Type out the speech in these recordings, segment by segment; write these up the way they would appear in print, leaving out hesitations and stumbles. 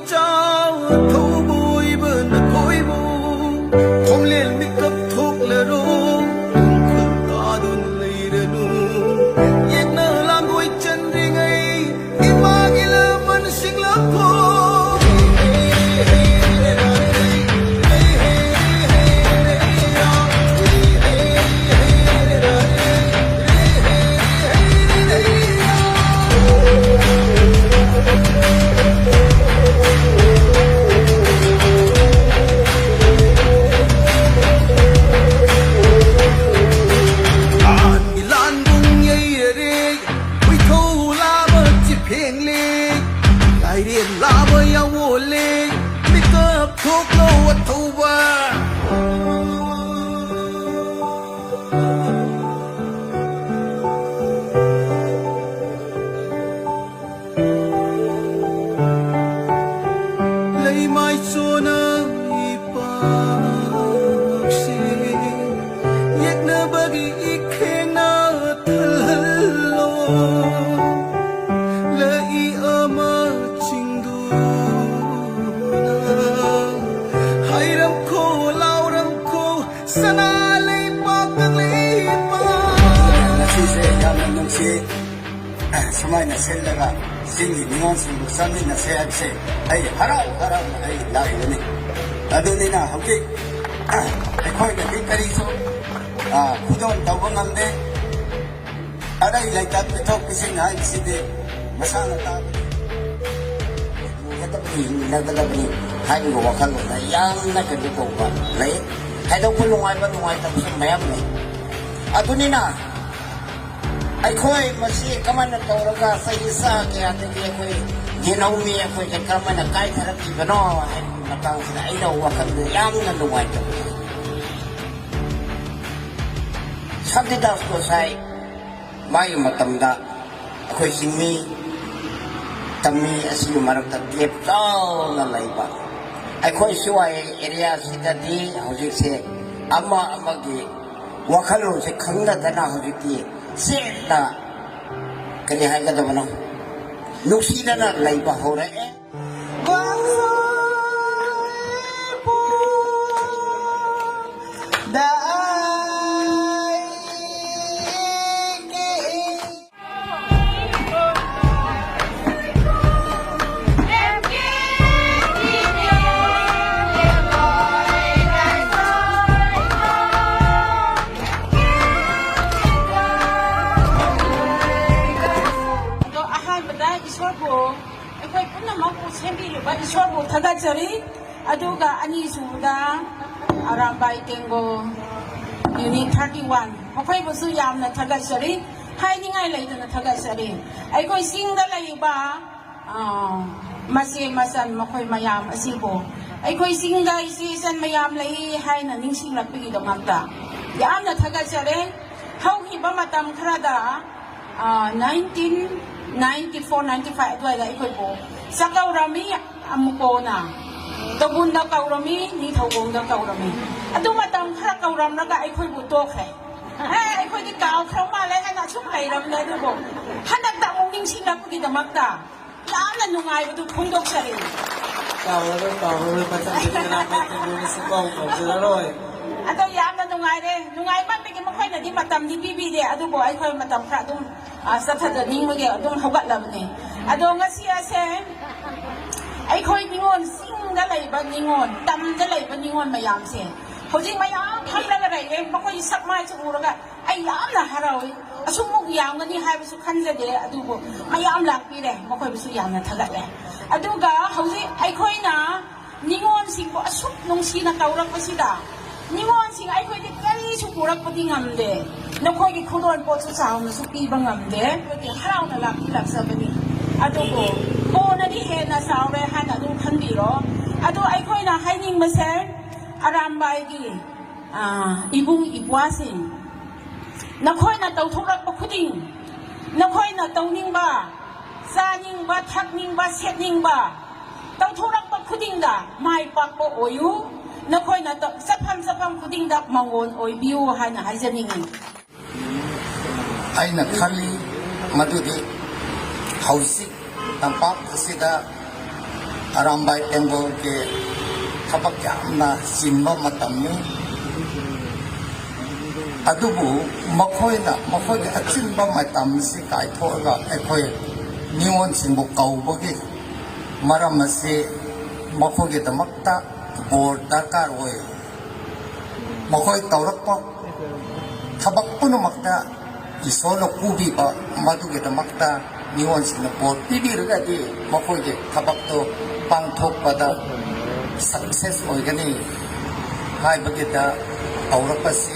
เจ้าทูบุยเบินคอยบูผมเล่นมิกับทุกและรู้คุณตาดุนเลยเรนูเย็นน่าลางวยจันริงไออีมากิลมันสิงลับพอเรียนลาบยาวเลไม่เกิดทุกโลวัตถุว่าเลยไม่ชนะอีปากเสียอยากน่าบางอีกแค่น่าทะเลาและอีอามาสนาเลยบอกกันเลยมาสิเสียยามนั้นสิสมัยนั้นเสร็จแล้วก็สิ่งที่มีงานสิ่งสามีนั้นเสียเสียไอ้ฮาราไอ้ได้เลยนี่ดูนี่นะโอเคไอ้คอยกันที่กรีโซคุณโดนตัวบังคับเด้อะไรเลยจับไปทุกสิ่งไหนสิ่งเดียวมาสร้างตาkita begini, kita begini, hanya gua kan gua yang nak kerja gua, leh, hanya gua lungai tapi semayam ni. Atu ni na, ay koi masih kaman nak tahu raga sahisa kaya tadi koi jinau mi koi kaman nak kait harap kita no, nak tahu sila ay daw wakan gua yang nak lungai tapi. Sabdi dah ko say, may matamda, koi simi. Kami asli marak tertib tahu nalai pak. Aku suai area sitadi hujik se ama gi wakalu se khangda dana hujik ti se ta kani hai ka damano nuksi dana lai pa hore 이쇼부 타다저리 아두가 아니수다 아람바이 땡고 유닛 31 허파이 버스 얌나 타다저리 하이닝아이 레이드나 타다저리 아이고 싱달라이바 마시 마산 마코이 마얌 아시보 아이고 싱가이 시선 마얌 레이 하이나 닝싱락비기 동합다 얌나 타다저리 하우히바 마담 크라다 1994-95 ด้วยไอ้คนโบสักเกาเรามีอามุโกน่ะตะบุญดาวเกาเรามีนี่เท่าวงดาวเกาเรามีอะตุมาตามข้าเกาเราแล้วก็ไอ้คนบุตรแข่ไอ้คนที่เก่าเขามาแล้วไอ้น่ะชุบไก่เราเลยดูบอกฮันนักตาองค์นิ่งชิงนักกินตะมักตาล้านนั่นนุ่งไงประตูพุ่งดอกเฉลี่ยเก่าเลยประจำที่เราไปเป็นยูนิสกองของเสือร้อยอะตัวยามนั่นนุ่งไงเด้นุ่งไงมันเป็นกันไม่ค่อยน่ะที่มาตามที่พี่เดียอะตุบอกไอ้คนมาตามพระตุ้มสัตว์จะนิ่งเมื่อกี้ตุ้มเขาบัดเราเนี่ยอะตุงั้นเสียเซไอ้คอยนิงอนซิ่งได้เลยบ้านนิงอนดำได้เลยบ้านนิงอนมายามเสียเขาจริงมายามทำอะไรเองบางคนสักไม้สักอูแล้วก็ไอ้ยามน่ะฮาเราสุ่มมุกยามกันนี่ให้ไปสุขันจะเดะดูบ่มายามหลักปีเลยบางคนไปสุยามน่ะทักเลยดูก็เขาจริงไอ้คอยน่ะนิงอนสิ่งบ่สุ่มนงชีน่ะเก่ารักไปสิดานิงอนสิ่งไอ้คอยที่ใกล้สุกุรักปฏิงามเดะนกคอยที่คุณโดนปวดสุสาวน่ะสุกีบังงามเดะที่ฮาเราน่ะหลักที่หลักสับนี่ดูบ่โอ้นั่นที่เห็นน่ะสาวเลยฮันน่ะดูคันดีหรอดูไอ้คอยน่ะให้นิ่งมาเสียอารามใบกี่อีบุงอีบัวสินักคอยน่ะเต่าทุกรักปกตินักคอยน่ะเต่านิ่งบ้าซานิ่งบ้าทักนิ่งบ้าเช็ดนิ่งบ้าเต่าทุกรักปกติด่าไม่ปักโปโอยุนักคอยน่ะเต่าสับพัมคุติงดักมังวนโอยบิวฮันน่ะให้จะนิ่งไอ้นักขันลีมาดูดิเฮาสิตั้งปั๊บสิดา ꯑꯔꯥꯝꯕꯥꯏ ꯇꯦꯡꯒꯣꯜꯒꯤ ꯊꯕꯛ ꯌꯥꯝꯅ ꯆꯤꯟꯕ ꯃꯇꯝꯅꯤ ꯑꯗꯨꯕꯨ ꯃꯈꯣꯏꯒꯤ ꯑꯆꯤꯟꯕ ꯃꯇꯝꯁꯤ ꯀꯥꯏꯊꯣꯛꯑꯒ ꯑꯩꯈꯣꯏ ꯅꯤꯉꯣꯜꯁꯤꯡꯕꯨ ꯀꯧꯕꯒꯤ ꯃꯔꯝ ꯑꯁꯤ ꯃꯈꯣꯏꯒꯤꯗꯃꯛꯇ ꯕꯣꯔ ꯗꯔꯀꯥꯔ ꯑꯣꯏ ꯃꯈꯣꯏ ꯇꯧꯔꯛꯄ ꯊꯕꯛ ꯄꯨꯝꯅꯃꯛꯇ ꯏꯁꯣꯔꯅ ꯄꯨꯕꯤꯕ ꯃꯗꯨꯒꯤꯗꯃꯛꯇ ꯅꯤꯉꯣꯜꯁꯤꯡꯅ ꯕꯣꯔ ꯄꯤꯕꯤꯔꯒꯗꯤ ꯃꯈꯣꯏꯒꯤ ꯊꯕꯛꯇꯨ ꯄꯥꯡꯊꯣꯛꯄꯗ ꯁꯛꯁꯦꯁ ꯑꯣꯏꯒꯅꯤ ꯍꯥꯏꯕꯒꯤꯗ ꯇꯧꯔꯛꯄꯁꯤ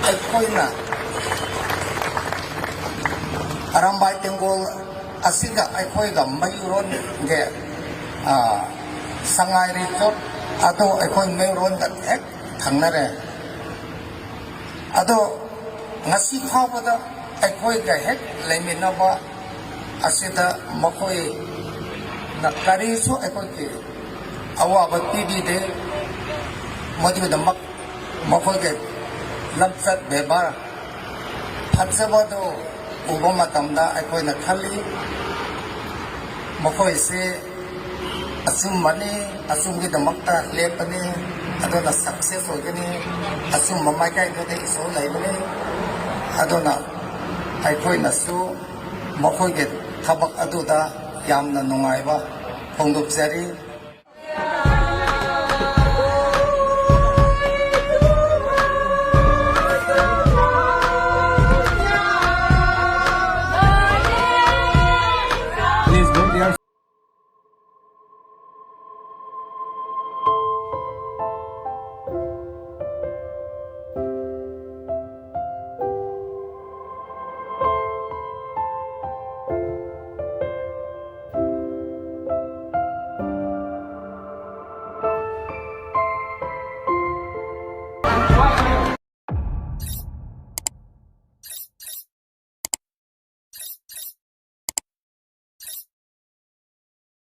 ꯑꯩꯈꯣꯏꯅ ꯑꯔꯥꯝꯕꯥꯏ ꯇꯦꯡꯒꯣꯜ ꯑꯁꯤꯒ ꯑꯩꯈꯣꯏꯒ ꯃꯌꯨꯔꯣꯟꯒꯤ ꯁꯉꯥꯏ ꯔꯤꯖꯣꯔꯠ ꯑꯗꯣ ꯑꯩꯈꯣꯏ ꯃꯌꯨꯔꯣꯟꯗ ꯍꯦꯛ ꯊꯪꯅꯔꯦ ꯑꯗꯣ ngasi ꯐꯥꯎꯕꯗ ꯑꯩꯈꯣꯏꯒ ꯍꯦꯛ ꯂꯩꯃꯤꯟꯅꯕ ꯑꯁꯤꯗ ꯃꯈꯣꯏꯅ ꯀꯔꯤꯁꯨ ꯑꯩꯈꯣꯏꯒꯤ ꯑꯋꯥꯕ ꯄꯤꯕꯤꯗꯦ ꯃꯗꯨꯒꯤꯗꯃꯛ ꯃꯈꯣꯏꯒꯤ ꯂꯝꯆꯠ ꯕꯦꯕꯥꯔ ꯐꯖꯕꯗꯨ ꯎꯕ ꯃꯇꯝꯗ ꯑꯩꯈꯣꯏꯅ ꯈꯜꯂꯤ ꯃꯈꯣꯏꯁꯦ ꯑꯆꯨꯝꯕꯅꯤ ꯑꯆꯨꯝꯒꯤꯗꯃꯛꯇ ꯂꯦꯞꯄꯅꯤ ꯑꯗꯨꯅ ꯁꯛꯁꯦꯁ ꯑꯣꯏꯒꯅꯤ ꯑꯆꯨꯝꯕ ꯃꯥꯏꯀꯩꯗꯨꯗ ꯏꯁꯣꯔ ꯂꯩꯕꯅꯤ ꯑꯗꯨꯅ ꯑꯩꯈꯣꯏꯅꯁꯨ ꯃꯈꯣꯏꯒꯤ ꯊꯕꯛ ꯑꯗꯨꯗ ꯌꯥꯝꯅ ꯅꯨꯡꯉꯥꯏꯕ ꯐꯣꯡꯗꯣꯛꯆꯔꯤ